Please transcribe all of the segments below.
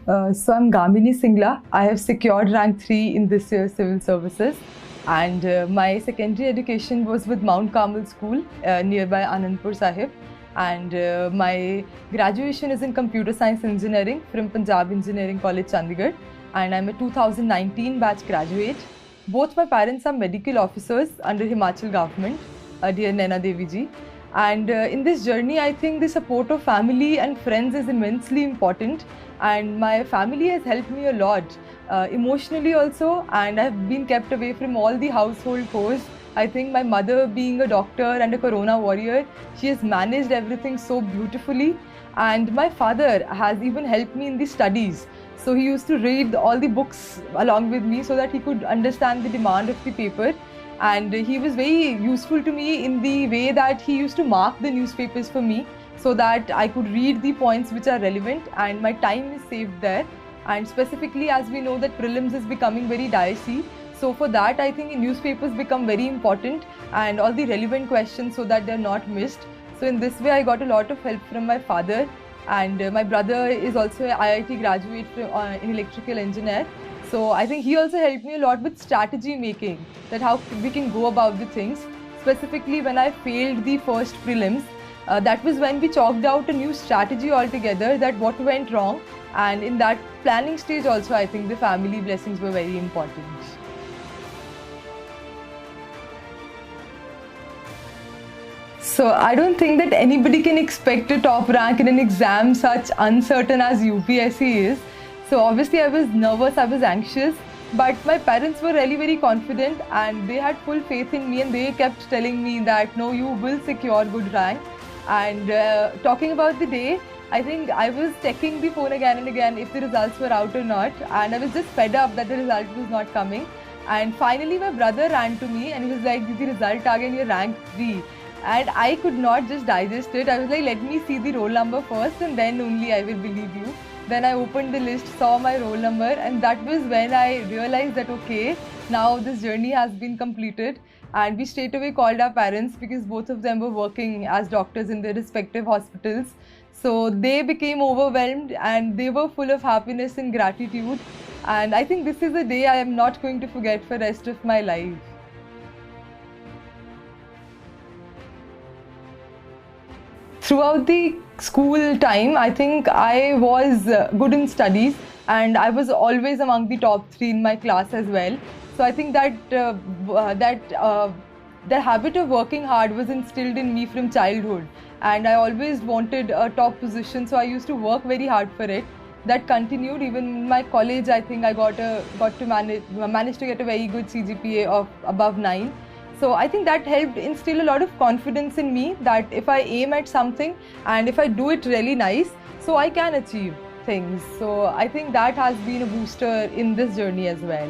So I'm Gamini Singla. I have secured rank 3 in this year's civil services, and my secondary education was with Mount Carmel School nearby Anandpur Sahib, and my graduation is in computer science engineering from Punjab Engineering College, Chandigarh, and I'm a 2019 batch graduate. Both my parents are medical officers under Himachal government, dear Naina Devi ji. And in this journey, I think the support of family and friends is immensely important. And my family has helped me a lot, emotionally also. And I've been kept away from all the household chores. I think my mother, being a doctor and a corona warrior, she has managed everything so beautifully. And my father has even helped me in the studies. So he used to read all the books along with me so that he could understand the demand of the paper. And he was very useful to me in the way that he used to mark the newspapers for me so that I could read the points which are relevant and my time is saved there. And specifically, as we know that prelims is becoming very dicey, so for that I think newspapers become very important and all the relevant questions so that they're not missed. So in this way I got a lot of help from my father, and my brother is also an IIT graduate in electrical engineer. So I think he also helped me a lot with strategy making, that how we can go about the things. Specifically when I failed the first prelims, that was when we chalked out a new strategy altogether, that what went wrong, and in that planning stage also I think the family blessings were very important. So I don't think that anybody can expect a top rank in an exam such uncertain as UPSC is. So obviously I was nervous, I was anxious, but my parents were really very confident and they had full faith in me, and they kept telling me that no, you will secure good rank. And talking about the day, I think I was checking the phone again and again if the results were out or not, and I was just fed up that the result was not coming. And finally my brother ran to me and he was like, "The result again, you're rank 3. And I could not just digest it. I was like, let me see the roll number first and then only I will believe you. Then I opened the list, saw my roll number, and that was when I realized that okay, now this journey has been completed. And we straight away called our parents because both of them were working as doctors in their respective hospitals. So they became overwhelmed and they were full of happiness and gratitude. And I think this is a day I am not going to forget for the rest of my life. Throughout the school time, I think I was good in studies and I was always among the top 3 in my class as well. So I think that the habit of working hard was instilled in me from childhood, and I always wanted a top position, so I used to work very hard for it. That continued even in my college. I think I managed to get a very good CGPA of above 9. So I think that helped instill a lot of confidence in me that if I aim at something and if I do it really nice, so I can achieve things. So I think that has been a booster in this journey as well.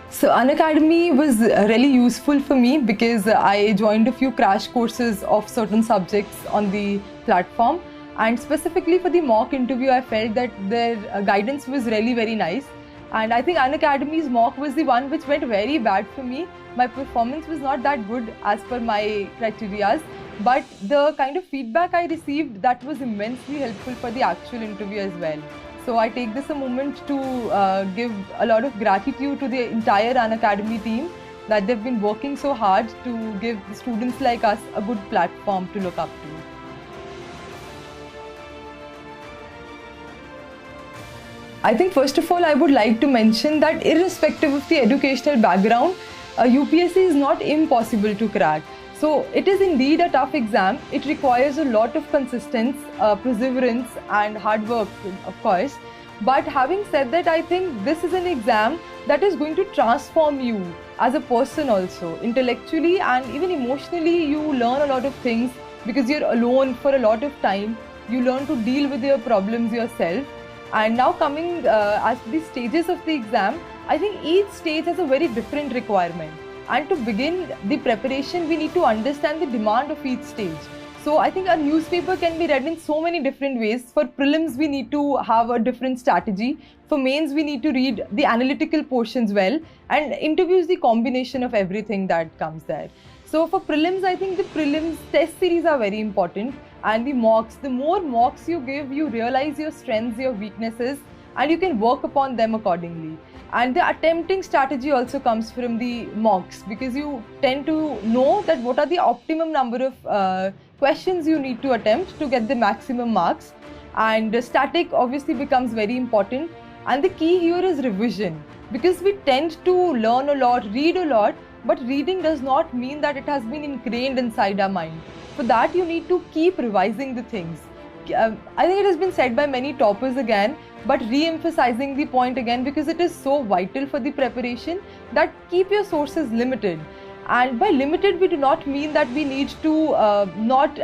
So Unacademy was really useful for me because I joined a few crash courses of certain subjects on the platform, and specifically for the mock interview I felt that their guidance was really very nice. And I think Unacademy's mock was the one which went very bad for me. My performance was not that good as per my criteria, but the kind of feedback I received, that was immensely helpful for the actual interview as well. So I take this a moment to give a lot of gratitude to the entire Unacademy team, that they've been working so hard to give students like us a good platform to look up to. I think first of all I would like to mention that irrespective of the educational background, UPSC is not impossible to crack. So it is indeed a tough exam. It requires a lot of consistency, perseverance and hard work, of course. But having said that, I think this is an exam that is going to transform you as a person also. Intellectually and even emotionally, you learn a lot of things because you're alone for a lot of time. You learn to deal with your problems yourself. And now coming as to the stages of the exam, I think each stage has a very different requirement. And to begin the preparation, we need to understand the demand of each stage. So I think a newspaper can be read in so many different ways. For prelims, we need to have a different strategy. For mains, we need to read the analytical portions well. And interviews, the combination of everything that comes there. So for prelims, I think the prelims test series are very important. And the mocks, the more mocks you give, you realize your strengths, your weaknesses, and you can work upon them accordingly. And the attempting strategy also comes from the mocks, because you tend to know that what are the optimum number of questions you need to attempt to get the maximum marks. And static obviously becomes very important. And the key here is revision, because we tend to learn a lot, read a lot, but reading does not mean that it has been ingrained inside our mind. For that, you need to keep revising the things. I think it has been said by many toppers again, but re-emphasizing the point again, because it is so vital for the preparation, that keep your sources limited. And by limited, we do not mean that we need to not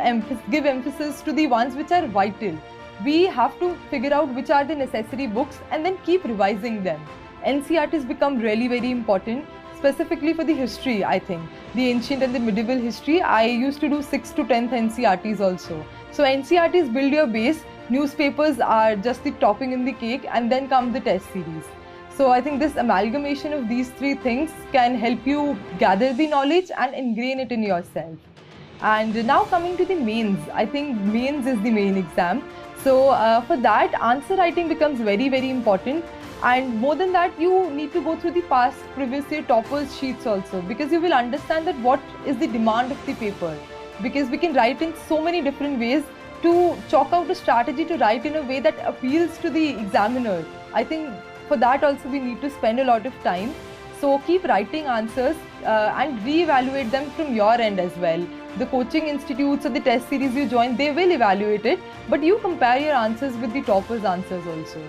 give emphasis to the ones which are vital. We have to figure out which are the necessary books and then keep revising them. NCERTs become really very important, specifically for the history, I think. The ancient and the medieval history, I used to do 6th to 10th NCERTs also. So NCERTs build your base, newspapers are just the topping in the cake, and then come the test series. So I think this amalgamation of these three things can help you gather the knowledge and ingrain it in yourself. And now coming to the mains, I think mains is the main exam. So for that, answer writing becomes very, very important. And more than that, you need to go through the past previous year toppers sheets also, because you will understand that what is the demand of the paper. Because we can write in so many different ways to chalk out a strategy to write in a way that appeals to the examiner. I think for that also we need to spend a lot of time. So keep writing answers and re-evaluate them from your end as well. The coaching institutes or the test series you join, they will evaluate it, but you compare your answers with the toppers' answers also.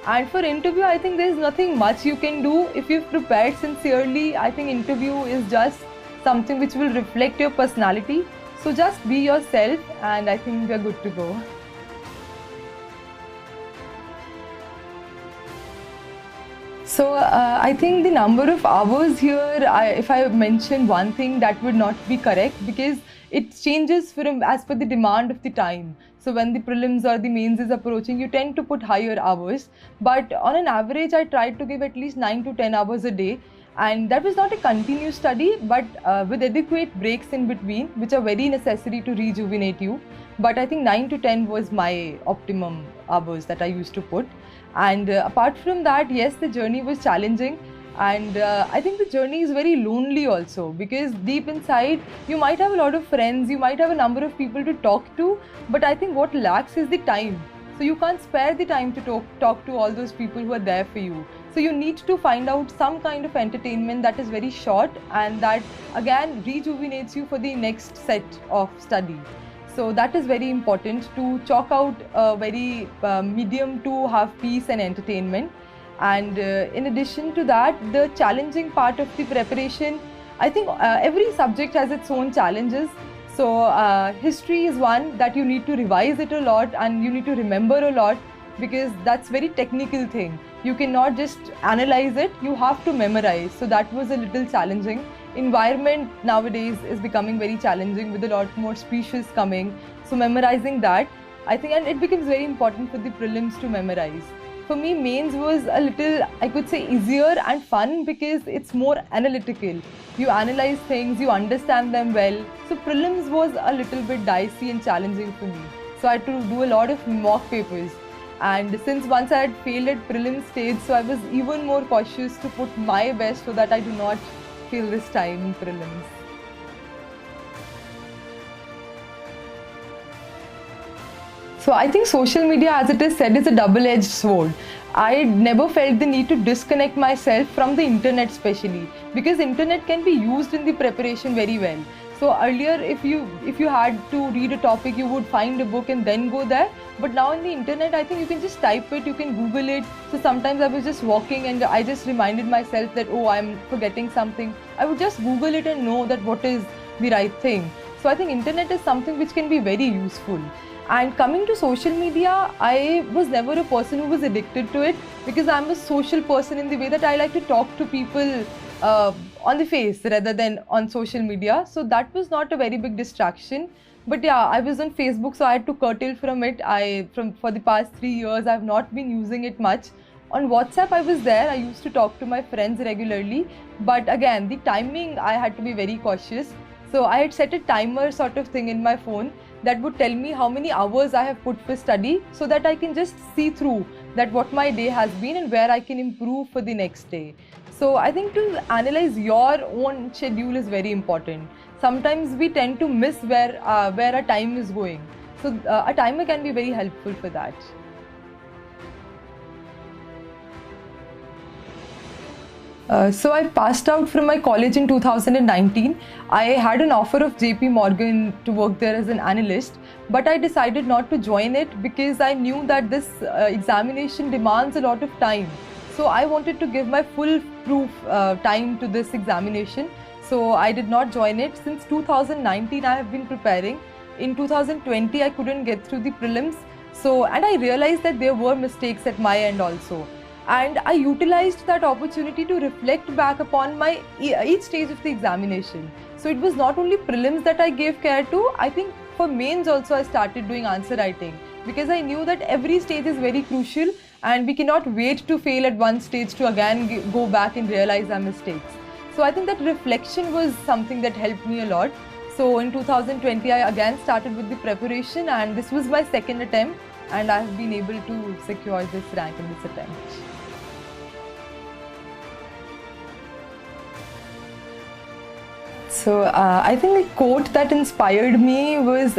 And for interview, I think there is nothing much you can do. If you've prepared sincerely, I think interview is just something which will reflect your personality. So just be yourself, and I think we're good to go. So I think the number of hours here, if I mention one thing, that would not be correct, because it changes from as per the demand of the time. So when the prelims or the mains is approaching, you tend to put higher hours. But on an average, I tried to give at least 9 to 10 hours a day. And that was not a continuous study, but with adequate breaks in between, which are very necessary to rejuvenate you. But I think 9 to 10 was my optimum hours that I used to put. And apart from that, yes, the journey was challenging. And I think the journey is very lonely also, because deep inside, you might have a lot of friends, you might have a number of people to talk to, but I think what lacks is the time. So you can't spare the time to talk to all those people who are there for you. So you need to find out some kind of entertainment that is very short and that again rejuvenates you for the next set of study. So that is very important, to chalk out a very medium to have peace and entertainment. And in addition to that, the challenging part of the preparation, I think every subject has its own challenges. So history is one that you need to revise it a lot and you need to remember a lot, because that's very technical thing. You cannot just analyze it, you have to memorize. So that was a little challenging. Environment nowadays is becoming very challenging with a lot more species coming. So memorizing that, I think, and it becomes very important for the prelims to memorize. For me, mains was a little, I could say, easier and fun, because it's more analytical. You analyze things, you understand them well. So prelims was a little bit dicey and challenging for me. So I had to do a lot of mock papers. And since once I had failed at prelim stage, so I was even more cautious to put my best so that I do not fail this time in prelims. So I think social media, as it is said, is a double-edged sword. I never felt the need to disconnect myself from the internet, especially because internet can be used in the preparation very well. So earlier, if you had to read a topic, you would find a book and then go there. But now in the internet, I think you can just type it, you can Google it. So sometimes I was just walking and I just reminded myself that, oh, I'm forgetting something. I would just Google it and know that what is the right thing. So I think internet is something which can be very useful. And coming to social media, I was never a person who was addicted to it, because I'm a social person in the way that I like to talk to people on the face rather than on social media. So that was not a very big distraction. But yeah, I was on Facebook, so I had to curtail from it. For the past 3 years, I have not been using it much. On WhatsApp, I was there. I used to talk to my friends regularly. But again, the timing, I had to be very cautious. So I had set a timer sort of thing in my phone, that would tell me how many hours I have put for study, so that I can just see through that what my day has been and where I can improve for the next day. So I think to analyze your own schedule is very important. Sometimes we tend to miss where our time is going. So a timer can be very helpful for that. So I passed out from my college in 2019. I had an offer of JP Morgan to work there as an analyst, but I decided not to join it because I knew that this examination demands a lot of time. So I wanted to give my full proof time to this examination. So I did not join it. Since 2019 I have been preparing. In 2020 I couldn't get through the prelims. And I realized that there were mistakes at my end also. And I utilized that opportunity to reflect back upon my each stage of the examination. So it was not only prelims that I gave care to. I think for mains also I started doing answer writing, because I knew that every stage is very crucial and we cannot wait to fail at one stage to again go back and realize our mistakes. So I think that reflection was something that helped me a lot. So in 2020 I again started with the preparation, and this was my second attempt, and I have been able to secure this rank in this attempt. So I think a quote that inspired me was,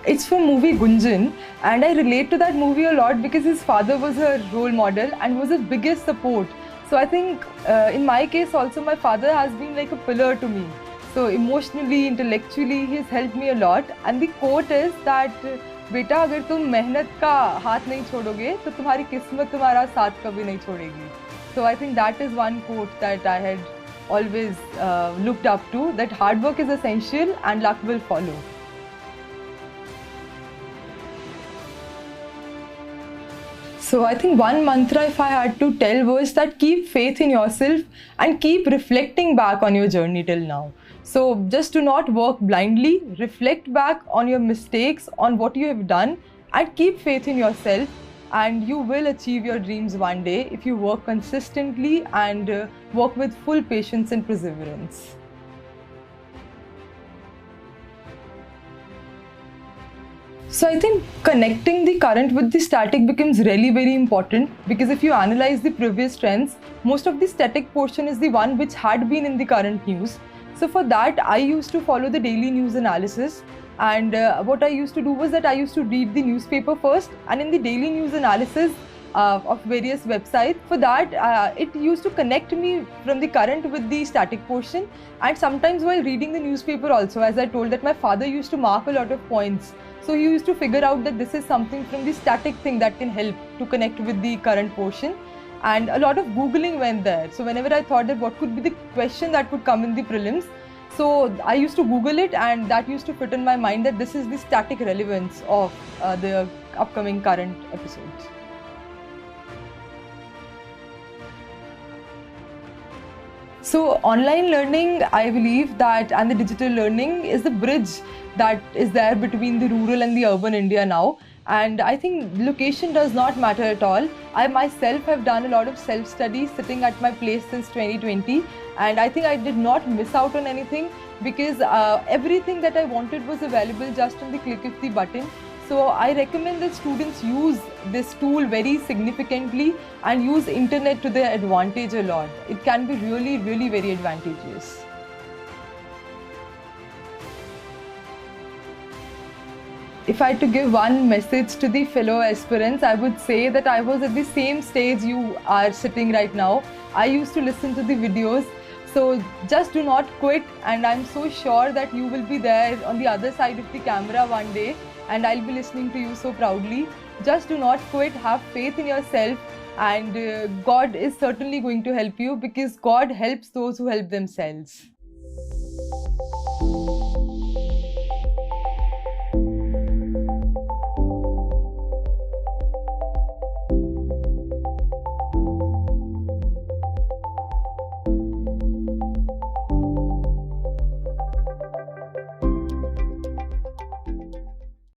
it's from movie Gunjan, and I relate to that movie a lot because his father was a role model and was the biggest support. So I think in my case also my father has been like a pillar to me. So emotionally, intellectually, he has helped me a lot. And the quote is that, बेटा अगर तुम मेहनत का हाथ नहीं छोड़ोगे तो तुम्हारी किस्मत तुम्हारा साथ कभी नहीं छोड़ेगी. So I think that is one quote that I had always looked up to, that hard work is essential and luck will follow. So I think one mantra if I had to tell was that keep faith in yourself and keep reflecting back on your journey till now. So just do not work blindly, reflect back on your mistakes, on what you have done, and keep faith in yourself, and you will achieve your dreams one day if you work consistently and work with full patience and perseverance. So I think connecting the current with the static becomes really very important, because if you analyze the previous trends, most of the static portion is the one which had been in the current news. So for that, I used to follow the daily news analysis, and what I used to do was that I used to read the newspaper first, and in the daily news analysis of various websites, for that it used to connect me from the current with the static portion. And sometimes while reading the newspaper also, as I told that my father used to mark a lot of points. So he used to figure out that this is something from the static thing that can help to connect with the current portion. And a lot of Googling went there. So whenever I thought that what could be the question that would come in the prelims, so I used to Google it, and that used to fit in my mind that this is the static relevance of the upcoming current episodes. So online learning, I believe that, and the digital learning is the bridge that is there between the rural and the urban India now. And I think location does not matter at all. I myself have done a lot of self-study sitting at my place since 2020, and I think I did not miss out on anything, because everything that I wanted was available just on the click of the button. So I recommend that students use this tool very significantly and use internet to their advantage a lot. It can be really, really very advantageous. If I had to give one message to the fellow aspirants, I would say that I was at the same stage you are sitting right now. I used to listen to the videos. So just do not quit, and I'm so sure that you will be there on the other side of the camera one day, and I'll be listening to you so proudly. Just do not quit, have faith in yourself, and God is certainly going to help you, because God helps those who help themselves.